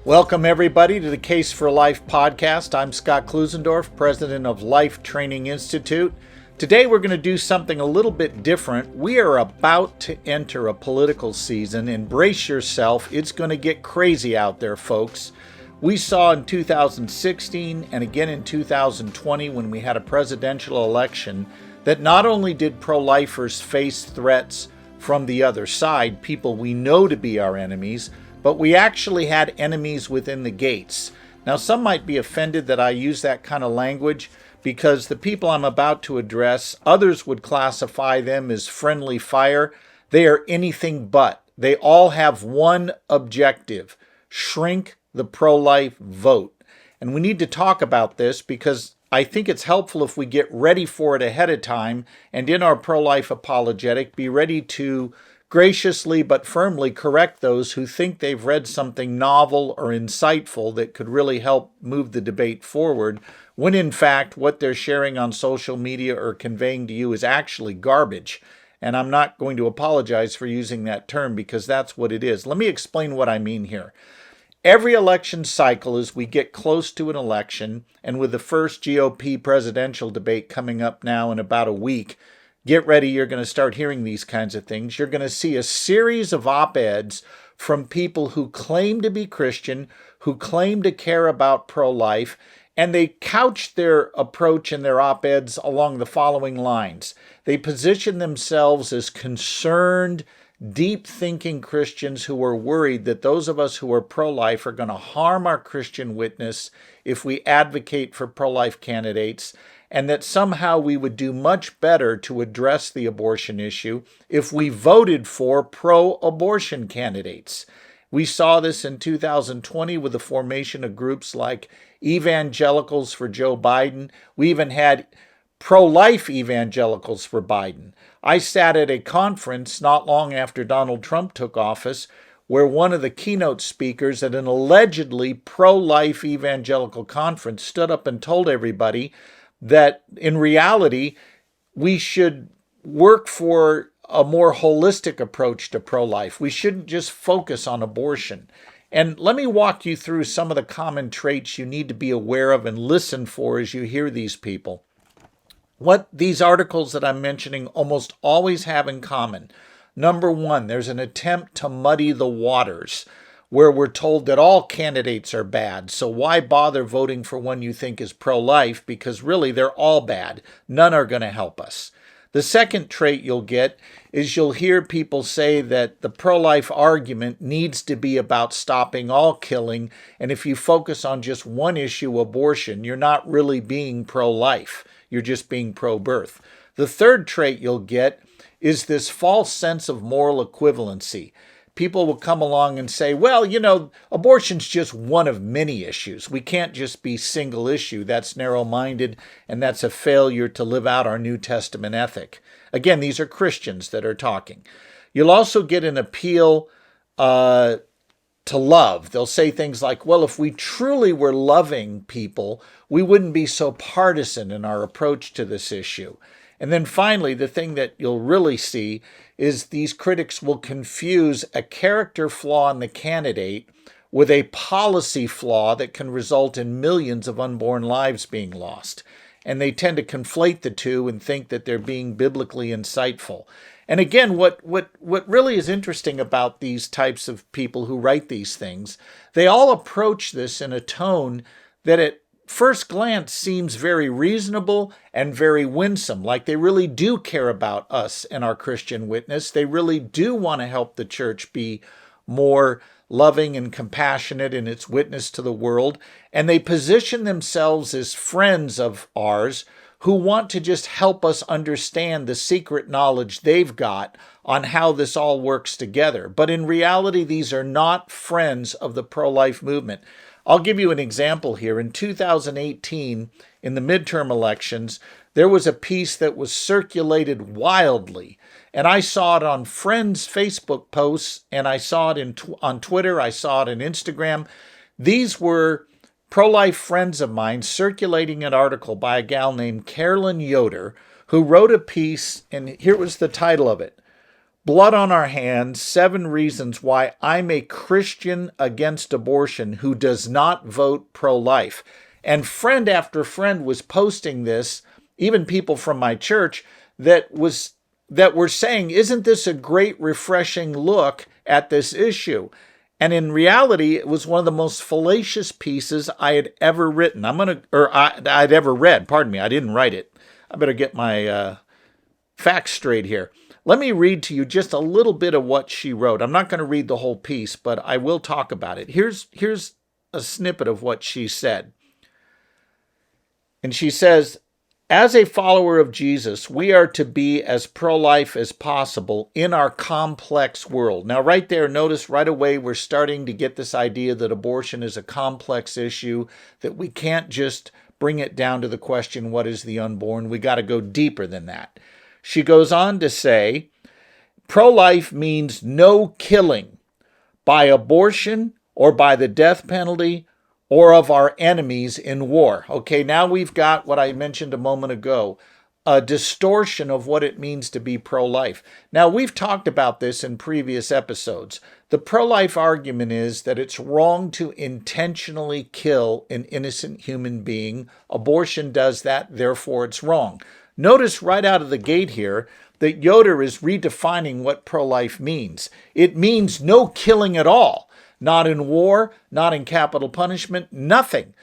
Welcome, everybody, to the Case for Life podcast. I'm Scott Klusendorf, president of Life Training Institute. Today, we're going to do something a little bit different. We are about to enter a political season, and brace yourself. It's going to get crazy out there, folks. We saw in 2016 and again in 2020, when we had a presidential election, that not only did pro-lifers face threats from the other side, people we know to be our enemies, but we actually had enemies within the gates. Now, some might be offended that I use that kind of language because the people I'm about to address, others would classify them as friendly fire. They are anything but. They all have one objective: shrink the pro-life vote. And we need to talk about this because I think it's helpful if we get ready for it ahead of time and in our pro-life apologetic, be ready to graciously but firmly correct those who think they've read something novel or insightful that could really help move the debate forward, when in fact what they're sharing on social media or conveying to you is actually garbage. And I'm not going to apologize for using that term because that's what it is. Let me explain what I mean here. Every election cycle, as we get close to an election, and with the first GOP presidential debate coming up now in about a week, get ready, you're going to start hearing these kinds of things. You're going to see a series of op-eds from people who claim to be Christian, who claim to care about pro-life, and they couch their approach in their op-eds along the following lines. They position themselves as concerned, deep-thinking Christians who are worried that those of us who are pro-life are going to harm our Christian witness if we advocate for pro-life candidates, and that somehow we would do much better to address the abortion issue if we voted for pro-abortion candidates. We saw this in 2020 with the formation of groups like Evangelicals for Joe Biden. We even had pro-life evangelicals for Biden. I sat at a conference not long after Donald Trump took office where one of the keynote speakers at an allegedly pro-life evangelical conference stood up and told everybody that in reality, we should work for a more holistic approach to pro-life. We shouldn't just focus on abortion. And let me walk you through some of the common traits you need to be aware of and listen for as you hear these people. What these articles that I'm mentioning almost always have in common. Number one, there's an attempt to muddy the waters, where we're told that all candidates are bad, so why bother voting for one you think is pro-life, because really they're all bad. None are going to help us. The second trait you'll get is you'll hear people say that the pro-life argument needs to be about stopping all killing, and if you focus on just one issue, abortion, you're not really being pro-life. You're just being pro-birth. The third trait you'll get is this false sense of moral equivalency. People will come along and say, well, abortion's just one of many issues. We can't just be single issue. That's narrow-minded, and that's a failure to live out our New Testament ethic. Again, these are Christians that are talking. You'll also get an appeal to love. They'll say things like, well, if we truly were loving people, we wouldn't be so partisan in our approach to this issue. And then finally, the thing that you'll really see is these critics will confuse a character flaw in the candidate with a policy flaw that can result in millions of unborn lives being lost. And they tend to conflate the two and think that they're being biblically insightful. And again, what really is interesting about these types of people who write these things, they all approach this in a tone that at first glance seems very reasonable and very winsome, like they really do care about us and our Christian witness. They really do want to help the church be more loving and compassionate in its witness to the world. And they position themselves as friends of ours who want to just help us understand the secret knowledge they've got on how this all works together. But in reality, these are not friends of the pro-life movement. I'll give you an example here. In 2018, in the midterm elections, there was a piece that was circulated wildly. And I saw it on friends' Facebook posts, and I saw it on Twitter, I saw it on Instagram. These were pro-life friends of mine circulating an article by a gal named Carolyn Yoder, who wrote a piece, and here was the title of it: Blood on our hands, 7 reasons why I'm a Christian against abortion who does not vote pro-life. And friend after friend was posting this, even people from my church that were saying, isn't this a great refreshing look at this issue? And in reality, it was one of the most fallacious pieces I had ever written. I'd ever read. Pardon me, I didn't write it. I better get my facts straight here. Let me read to you just a little bit of what she wrote. I'm not going to read the whole piece, but I will talk about it. Here's a snippet of what she said. And she says, as a follower of Jesus, we are to be as pro-life as possible in our complex world. Now, right there, notice right away we're starting to get this idea that abortion is a complex issue, that we can't just bring it down to the question, what is the unborn? We got to go deeper than that. She goes on to say, pro-life means no killing by abortion or by the death penalty or of our enemies in war. Okay, now we've got what I mentioned a moment ago, a distortion of what it means to be pro-life. Now, we've talked about this in previous episodes. The pro-life argument is that it's wrong to intentionally kill an innocent human being. Abortion does that, therefore it's wrong. Notice right out of the gate here that Yoder is redefining what pro-life means. It means no killing at all. Not in war, not in capital punishment, nothing.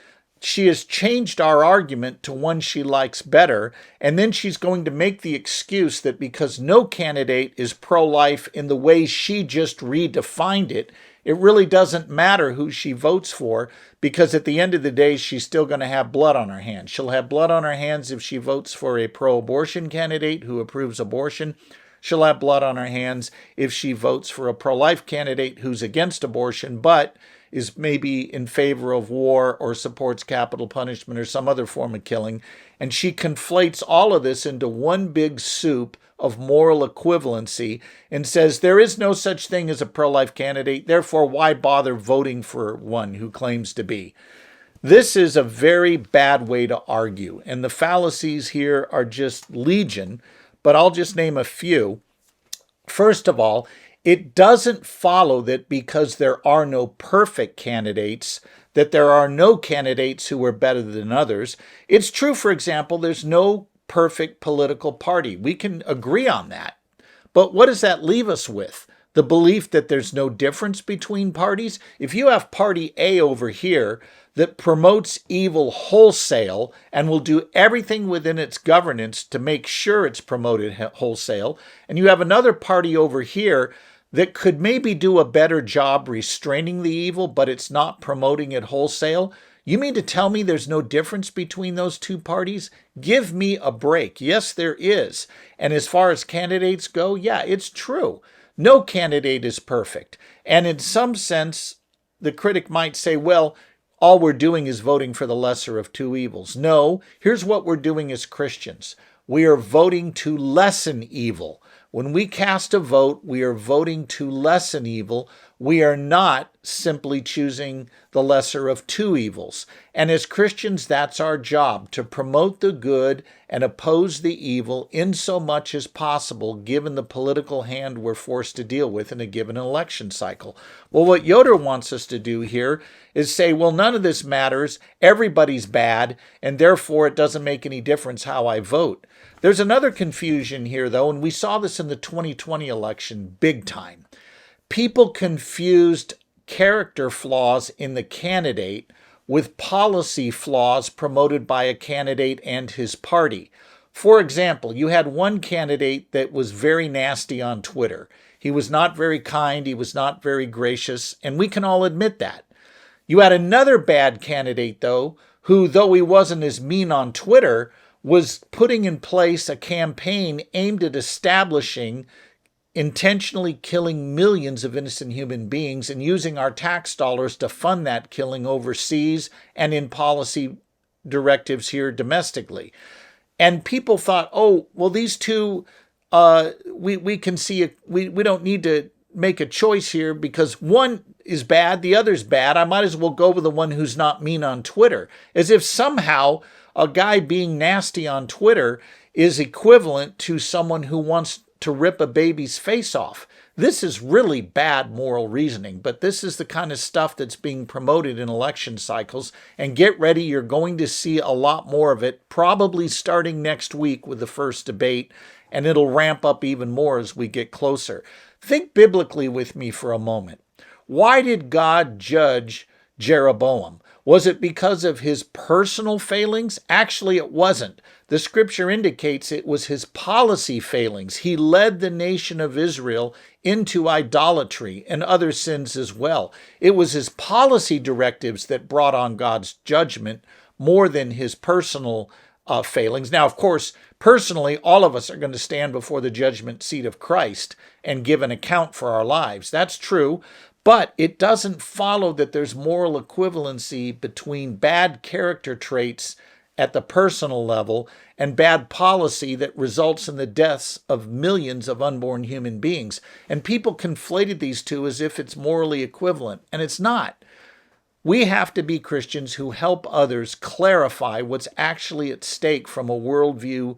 She has changed our argument to one she likes better, and then she's going to make the excuse that because no candidate is pro-life in the way she just redefined it, it really doesn't matter who she votes for, because at the end of the day, she's still going to have blood on her hands. She'll have blood on her hands if she votes for a pro-abortion candidate who approves abortion. She'll have blood on her hands if she votes for a pro-life candidate who's against abortion, but is maybe in favor of war or supports capital punishment or some other form of killing. And she conflates all of this into one big soup of moral equivalency and says there is no such thing as a pro-life candidate, therefore why bother voting for one who claims to be? This is a very bad way to argue, and the fallacies here are just legion, but I'll just name a few. First of all, it doesn't follow that because there are no perfect candidates, that there are no candidates who are better than others. It's true, for example, there's no perfect political party. We can agree on that. But what does that leave us with? The belief that there's no difference between parties? If you have party A over here that promotes evil wholesale and will do everything within its governance to make sure it's promoted wholesale, and you have another party over here that could maybe do a better job restraining the evil, but it's not promoting it wholesale, you mean to tell me there's no difference between those two parties? Give me a break. Yes, there is. And as far as candidates go, yeah, it's true. No candidate is perfect. And in some sense, the critic might say, well, all we're doing is voting for the lesser of two evils. No, here's what we're doing as Christians. We are voting to lessen evil. When we cast a vote, we are voting to lessen evil. We are not simply choosing the lesser of two evils. And as Christians, that's our job, to promote the good and oppose the evil in so much as possible, given the political hand we're forced to deal with in a given election cycle. Well, what Yoder wants us to do here is say, well, none of this matters, everybody's bad, and therefore it doesn't make any difference how I vote. There's another confusion here, though, and we saw this in the 2020 election big time. People confused character flaws in the candidate with policy flaws promoted by a candidate and his party. For example, you had one candidate that was very nasty on Twitter. He was not very kind, he was not very gracious, and we can all admit that. You had another bad candidate, though, who, though he wasn't as mean on Twitter, was putting in place a campaign aimed at establishing intentionally killing millions of innocent human beings and using our tax dollars to fund that killing overseas and in policy directives here domestically. And people thought, oh, well, these two, we can see, we don't need to make a choice here because one is bad, the other's bad. I might as well go with the one who's not mean on Twitter. As if somehow a guy being nasty on Twitter is equivalent to someone who wants to rip a baby's face off. This is really bad moral reasoning, but this is the kind of stuff that's being promoted in election cycles. And get ready, you're going to see a lot more of it, probably starting next week with the first debate, and it'll ramp up even more as we get closer. Think biblically with me for a moment. Why did God judge Jeroboam? Was it because of his personal failings? Actually, it wasn't. The scripture indicates it was his policy failings. He led the nation of Israel into idolatry and other sins as well. It was his policy directives that brought on God's judgment more than his personal failings. Now, of course, personally, all of us are going to stand before the judgment seat of Christ and give an account for our lives. That's true. But it doesn't follow that there's moral equivalency between bad character traits at the personal level and bad policy that results in the deaths of millions of unborn human beings. And people conflated these two as if it's morally equivalent, and it's not. We have to be Christians who help others clarify what's actually at stake from a worldview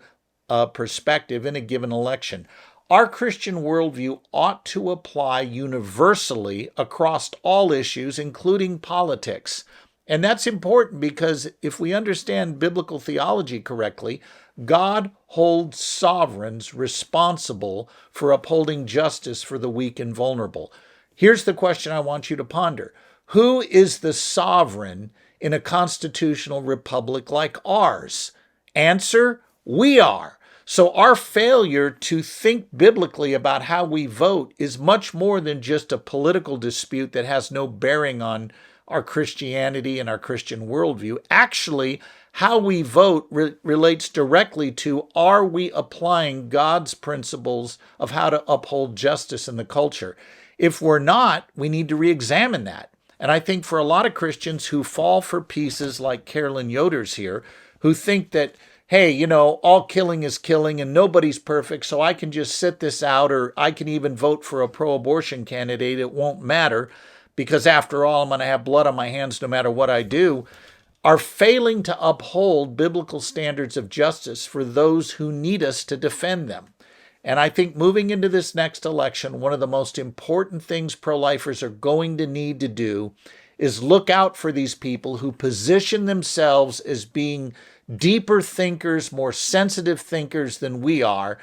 perspective in a given election. Our Christian worldview ought to apply universally across all issues, including politics. And that's important because if we understand biblical theology correctly, God holds sovereigns responsible for upholding justice for the weak and vulnerable. Here's the question I want you to ponder. Who is the sovereign in a constitutional republic like ours? Answer, we are. So our failure to think biblically about how we vote is much more than just a political dispute that has no bearing on our Christianity and our Christian worldview. Actually, how we vote relates directly to, are we applying God's principles of how to uphold justice in the culture? If we're not, we need to re-examine that. And I think for a lot of Christians who fall for pieces like Carolyn Yoder's here, who think that, hey, all killing is killing and nobody's perfect, so I can just sit this out, or I can even vote for a pro-abortion candidate. It won't matter because after all, I'm going to have blood on my hands no matter what I do, are failing to uphold biblical standards of justice for those who need us to defend them. And I think moving into this next election, one of the most important things pro-lifers are going to need to do is look out for these people who position themselves as being deeper thinkers, more sensitive thinkers than we are,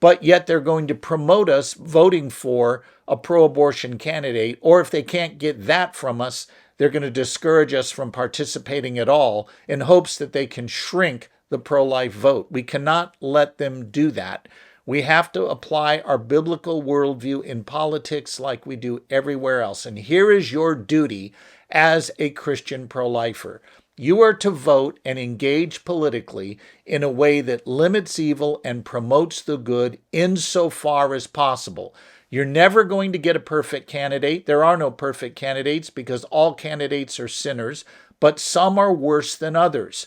but yet they're going to promote us voting for a pro-abortion candidate, or if they can't get that from us, they're going to discourage us from participating at all in hopes that they can shrink the pro-life vote. We cannot let them do that. We have to apply our biblical worldview in politics like we do everywhere else. And here is your duty as a Christian pro-lifer. You are to vote and engage politically in a way that limits evil and promotes the good insofar as possible. You're never going to get a perfect candidate. There are no perfect candidates because all candidates are sinners, but some are worse than others.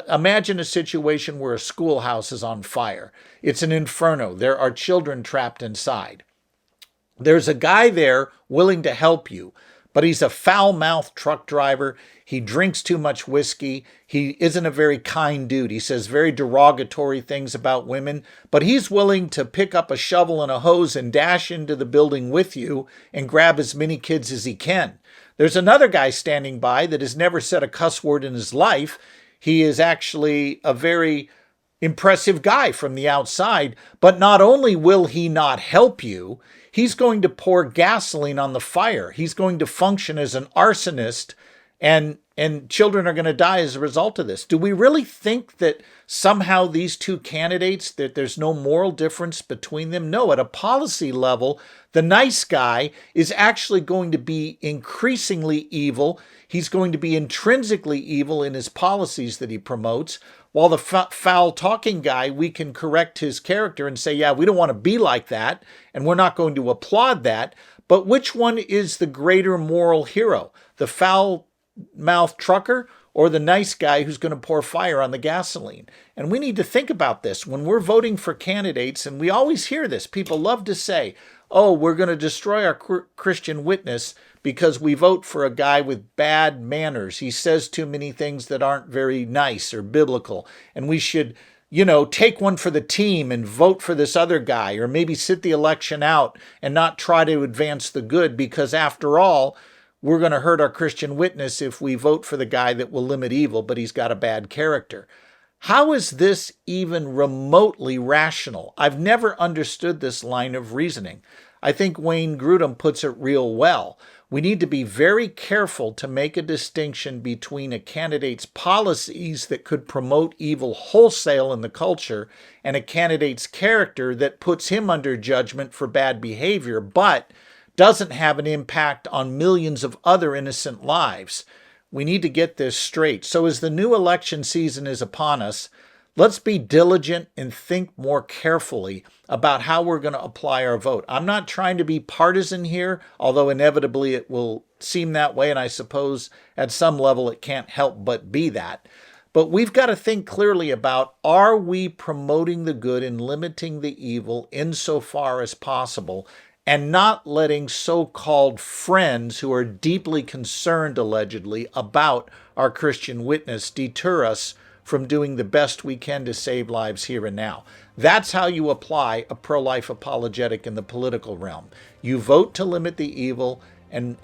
Imagine a situation where a schoolhouse is on fire. It's an inferno. There are children trapped inside. There's a guy there willing to help you, but he's a foul-mouthed truck driver. He drinks too much whiskey. He isn't a very kind dude. He says very derogatory things about women, but he's willing to pick up a shovel and a hose and dash into the building with you and grab as many kids as he can. There's another guy standing by that has never said a cuss word in his life. He is actually a very impressive guy from the outside, but not only will he not help you, he's going to pour gasoline on the fire. He's going to function as an arsonist, and children are going to die as a result of this. Do we really think that somehow these two candidates, that there's no moral difference between them? No, at a policy level, the nice guy is actually going to be increasingly evil. He's going to be intrinsically evil in his policies that he promotes, while the foul-talking guy, we can correct his character and say, yeah, we don't want to be like that, and we're not going to applaud that. But which one is the greater moral hero? The foul-mouthed trucker or the nice guy who's going to pour fire on the gasoline? And we need to think about this when we're voting for candidates, and we always hear this. People love to say, oh, we're going to destroy our Christian witness because we vote for a guy with bad manners. He says too many things that aren't very nice or biblical, and we should take one for the team and vote for this other guy, or maybe sit the election out and not try to advance the good, because after all, we're going to hurt our Christian witness if we vote for the guy that will limit evil, but he's got a bad character. How is this even remotely rational? I've never understood this line of reasoning. I think Wayne Grudem puts it real well. We need to be very careful to make a distinction between a candidate's policies that could promote evil wholesale in the culture and a candidate's character that puts him under judgment for bad behavior, but doesn't have an impact on millions of other innocent lives. We need to get this straight. So as the new election season is upon us, let's be diligent and think more carefully about how we're going to apply our vote. I'm not trying to be partisan here, although inevitably it will seem that way, and I suppose at some level it can't help but be that. But we've got to think clearly about, are we promoting the good and limiting the evil insofar as possible, and not letting so-called friends who are deeply concerned, allegedly, about our Christian witness deter us from doing the best we can to save lives here and now. That's how you apply a pro-life apologetic in the political realm. You vote to limit the evil and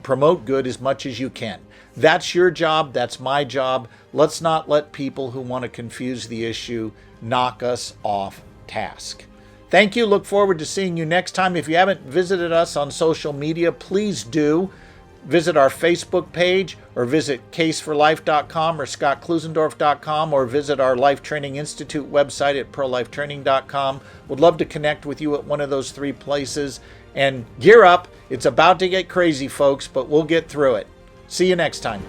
promote good as much as you can. That's your job. That's my job. Let's not let people who want to confuse the issue knock us off task. Thank you. Look forward to seeing you next time. If you haven't visited us on social media, please do. Visit our Facebook page, or visit caseforlife.com or scottklusendorf.com, or visit our Life Training Institute website at prolifetraining.com. Would love to connect with you at one of those three places. And gear up. It's about to get crazy, folks, but we'll get through it. See you next time.